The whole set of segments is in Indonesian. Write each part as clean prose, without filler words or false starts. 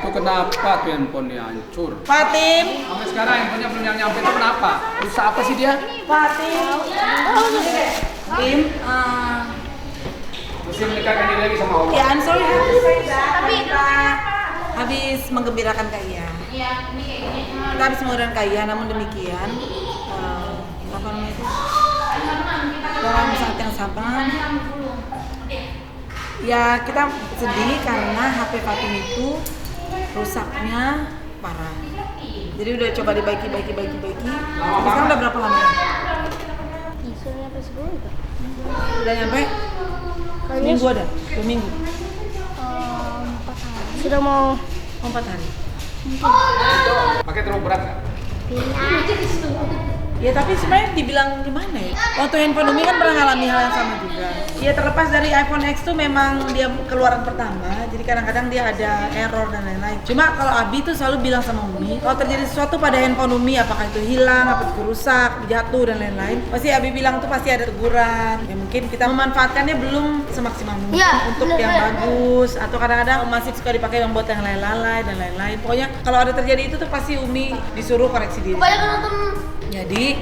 Itu kenapa tuh handphonenya hancur? Fatim. Sampai sekarang handphonenya belum nyampe itu kenapa? Rusak apa sih dia? Fatim. Tim. Mesti menikahkan diri lagi sama Allah. Ya, I'm sorry have to say that. Tapi kita habis menggembirakan Kak Iya. Iya, ini kayak gini. Kita habis menggembirakan Kak Iya, namun demikian apa namanya itu? Dalam saat yang sama, ya kita sedih karena HP Fatim itu rusaknya parah. Jadi udah coba dibaiki. Sekarang udah berapa lama? Sudah nyampe 10 itu. Udah nyampe? Seminggu ada? 2 minggu? 4 hari. Sudah mau 4 hari? Pakai terlalu berat nggak? Ya tapi sebenarnya dibilang gimana ya? Waktu handphone Umi kan pernah ngalami hal yang sama juga. Ya terlepas dari iPhone X tuh memang dia keluaran pertama, jadi kadang-kadang dia ada error dan lain-lain. Cuma kalau Abi tuh selalu bilang sama Umi, kalau terjadi sesuatu pada handphone Umi, apakah itu hilang, apa itu rusak, jatuh dan lain-lain, pasti Abi bilang tuh pasti ada teguran. Ya mungkin kita memanfaatkannya belum semaksimal mungkin untuk yang bagus, atau kadang-kadang masih suka dipakai yang buat yang lain-lain dan lain-lain. Pokoknya kalau ada terjadi itu tuh pasti Umi disuruh koreksi diri. banyak nonton. Jadi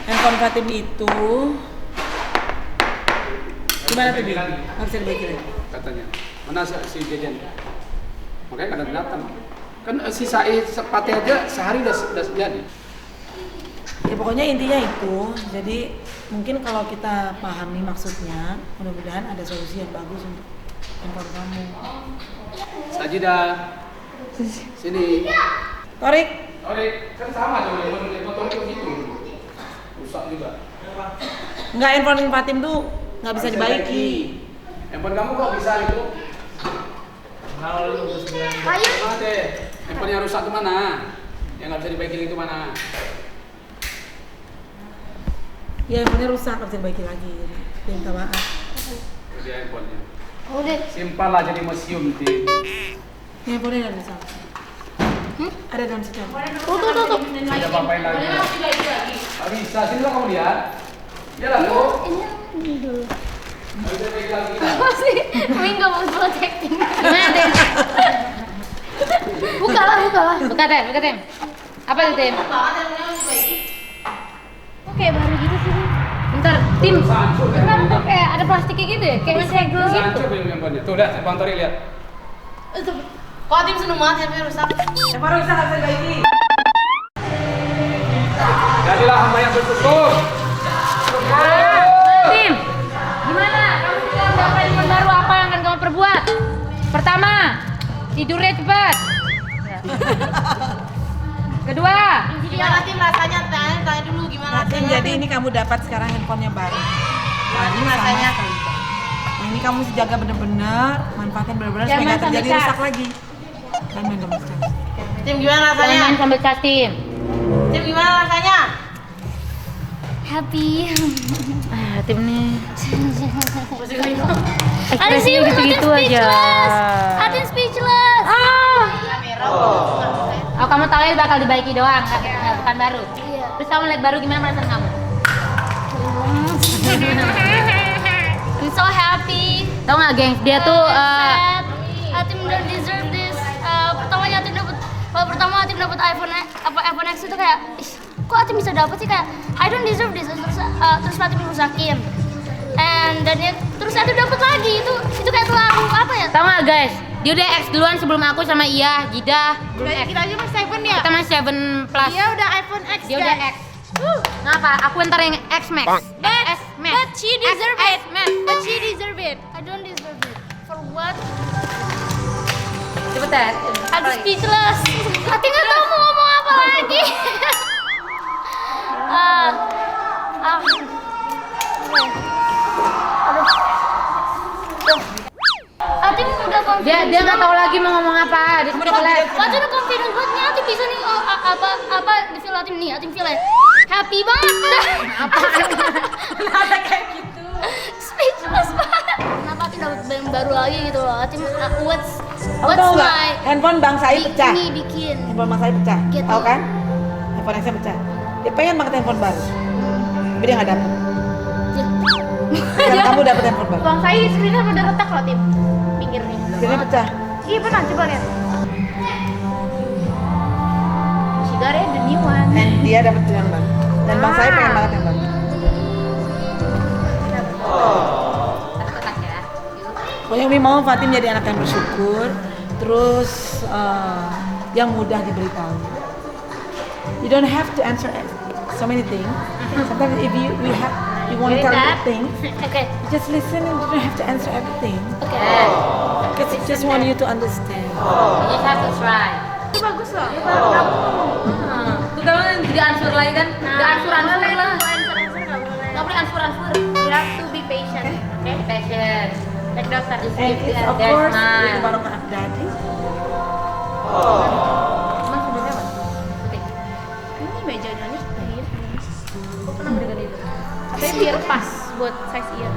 handphone Fatim itu gimana tuh bilang? Harus dibaiki lagi Katanya. Mana si Jejen? Makanya kadang datang. Kan si Said sepati aja sehari udah jadi. ya pokoknya intinya itu. Jadi mungkin kalau kita pahami maksudnya, mudah-mudahan ada solusi yang bagus untuk handphone kamu. Sajidah. Sini. Torik, Kan sama tuh motor itu gitu. Rusak juga. nggak handphone Fatim tuh nggak bisa dibaiki. Handphone kamu kok bisa itu? Ayo. Mana deh? Handphone yang rusak tuh mana? Yang nggak bisa dibaiki itu mana? Ya handphonenya rusak, nggak bisa dibaiki lagi. Jadi minta maaf. Jadi handphonenya. Udah. Simpan lah jadi museum sih. Ini handphonenya ada di sana. Ada dalam situ. Tuh. Ada apa-apain lagi? Nggak bisa, sini lo kamu lihat. Ya lah lo. Ini dulu. Nggak bisa dibaiki lagi. Apa sih? Wing nggak mau protecting. Gimana deh? Buka lah. Buka Tem. Apa itu Tem? Oke, baru gitu sih. Bentar, Tim. Hancur kan? Kenapa tuh kayak ada plastiknya gitu ya? Kayak segel gitu. Hancur belum handphonenya. Tuh lihat, Bang Tori lihat. Kok Tim seneng banget handphone rusak? Handphone rusak nggak bisa dibaiki. Jadilah hamba yang bersyukur. Tim, gimana? Kamu sekarang dapat handphone baru apa yang akan kamu perbuat? Pertama, tidurnya cepat. Kedua, Gimana Tim rasanya? Tanya dulu gimana Tim, jadi ini kamu dapat sekarang handphonenya baru. Ini rasanya. Nah, ini kamu jaga bener-bener, manfaatin bener-bener supaya Jangan nggak terjadi sampai rusak lagi. Dan main dong sekarang. Tim gimana jangan main sambil cas Tim. Tim gimana rasanya? Happy. Tim nih. Ekspresinya gitu-gitu aja. Atin speechless. Oh, kamu tahu ya bakal dibaiki doang, bukan baru. Iya. Terus kamu lihat baru gimana perasaan kamu? I'm so happy. Tahu nggak, gengs? Dia tuh Sad. Atin don't deserve this. Pertama Atin dapat iPhone X itu kayak, kok Atin bisa dapat sih, kayak I don't deserve this. Terus Atin rusakin. And dan terus Atin dapat lagi. Itu kayak terlalu apa ya? tahu nggak, guys? Dia udah X duluan sebelum aku sama Iya, Jidah. Belum X. Kita aja masih 7 ya. Kita masih 7 plus. Dia udah iPhone X. Dia udah X. Ngapa? Aku ntar yang X Max. S Max. But she deserve it. Max. But she deserve it. I don't deserve it. For what? Cepetan. Aduh speechless. Hati nggak tahu mau ngomong apa lagi. Hati udah confident. Dia nggak tahu lagi mau ngomong apa. Dia Kamu udah udah live. Hati udah confident banget. Hati bisa nih apa di feel Hati nih. Hati feel happy banget. Kenapa kayak gitu? Speechless banget. Kenapa Hati dapat band baru lagi gitu loh. Hati what's Kamu tahu nggak? my Handphone Bang Said pecah. ini bikin. Handphone Bang Said pecah. Gitu. Tahu kan? Handphone X-nya pecah. Dia pengen banget handphone baru. Tapi dia nggak dapet. Sekarang kamu dapat handphone baru. Bang Sai screennya udah retak loh tim. Pinggirnya. Jadi pecah. Iya benar, coba lihat. Shigare the new one. Dan dia dapat yang baru. Dan Bang saya pengen banget yang baru. Retak ya. Pokoknya Umi mau Fatim jadi anak yang bersyukur, terus yang mudah diberitahu. You don't have to answer so many things. Sometimes if you want to tell me things, Oke. just listen and you don't have to answer everything. Oke. Because I just want you to understand. You just have to try. Itu bagus loh. Tuh kamu jadi ansur lagi kan? Udah ansur lah. Nggak boleh ansur. You have to be patient. Okay? Patient. Like dokter. And it's of course itu baru ke Abdadi. Emang sebelumnya apa? Oke. Ini mejanya nih. Kok pernah dengan itu? Katanya biar pas buat size ear.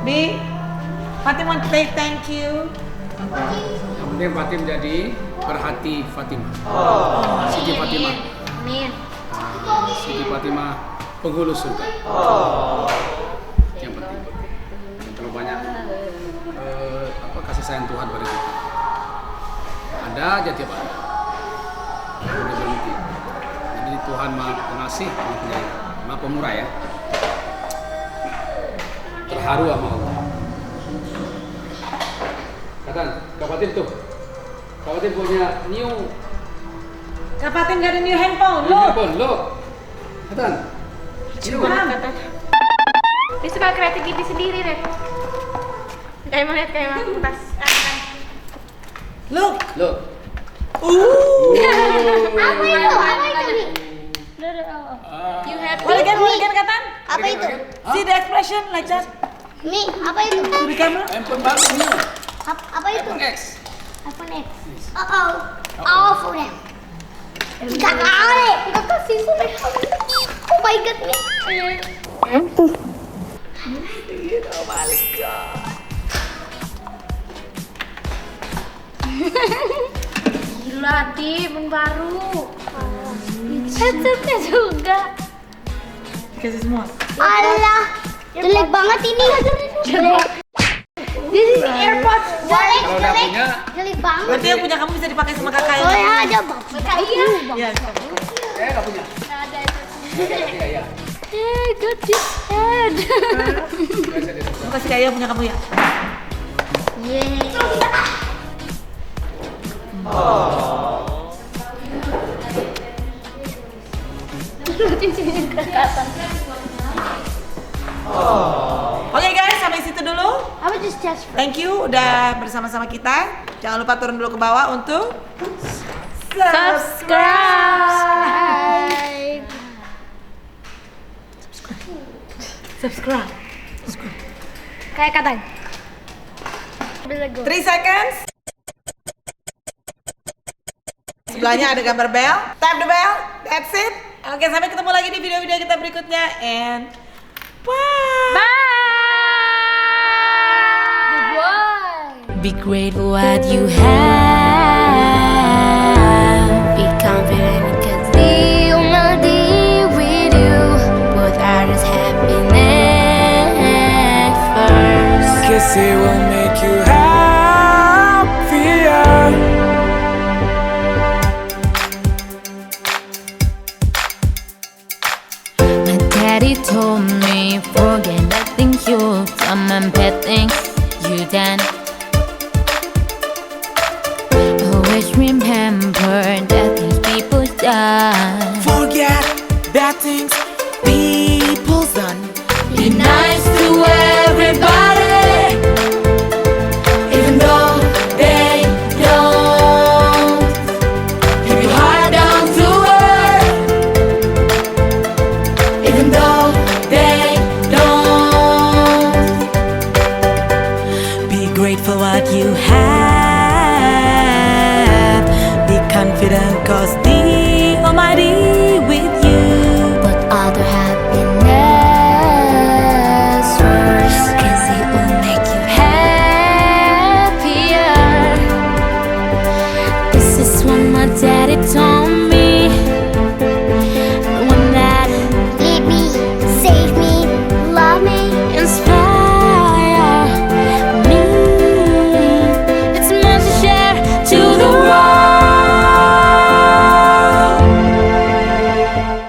Bi, Fatim want to say thank you. Yang penting Fatim jadi perhati Fatimah. Siti Fatimah. Amin. Siti Fatimah penghulu surga. Yang penting. Yang terlalu banyak kasih sayang Tuhan pada kita. Ada aja tiap hari. Udah berhenti. Jadi Tuhan Maha Pengasih, Maha Penyayang, Maha Pemurah ya. Terharu sama Allah. Katan, Kak Fatim tuh. Kak Fatim punya new Kak Fatim gak ada new handphone, handphone, look. Katan. Dia suka kreativiti sendiri deh. Kayak mau lihat kayak mau kertas. Look. Look. Apa itu? Apa itu? You have What again, Katan? Apa itu? See the expression like that Mi, apa itu? to the camera? Handphone baru new. Apa itu? iPhone X. iPhone X. Oh, phone X. Tiga kali. Tiga kasih sudah. Oh my god, Mi. Gila, Tim, baru. Headsetnya juga. Kasih semua. Alah, jelek banget ini. Jelek. This is AirPods. Jelek, Kalau udah punya, jelek banget. Berarti yang punya kamu bisa dipakai sama kakak Oh yang ya, ada bang. Iya. Iya. nggak punya. Iya, iya. Got this head. Biasa dia suka. Kasih kayak punya kamu ya. Yeay. Lutin sini kelihatan. Oke guys, sampai situ dulu. Apa just Thank you udah bersama-sama kita. Jangan lupa turun dulu ke bawah untuk subscribe. subscribe. Kayak kata. 3 seconds. Sebelahnya ada gambar bell. Tap the bell. That's it. Oke, sampai ketemu lagi di video-video kita berikutnya. And bye. Goodbye. Be grateful what you have. Be confident because the melody with you. Put others happiness first. Kiss it will make you happier. My daddy told me forget the things you've done and bad things you done. Always remember the things people done. Forget bad things people's done. Be nice to everybody, even though they don't. Keep your heart down to earth, even though they don't. Be grateful what you have. Be confident cause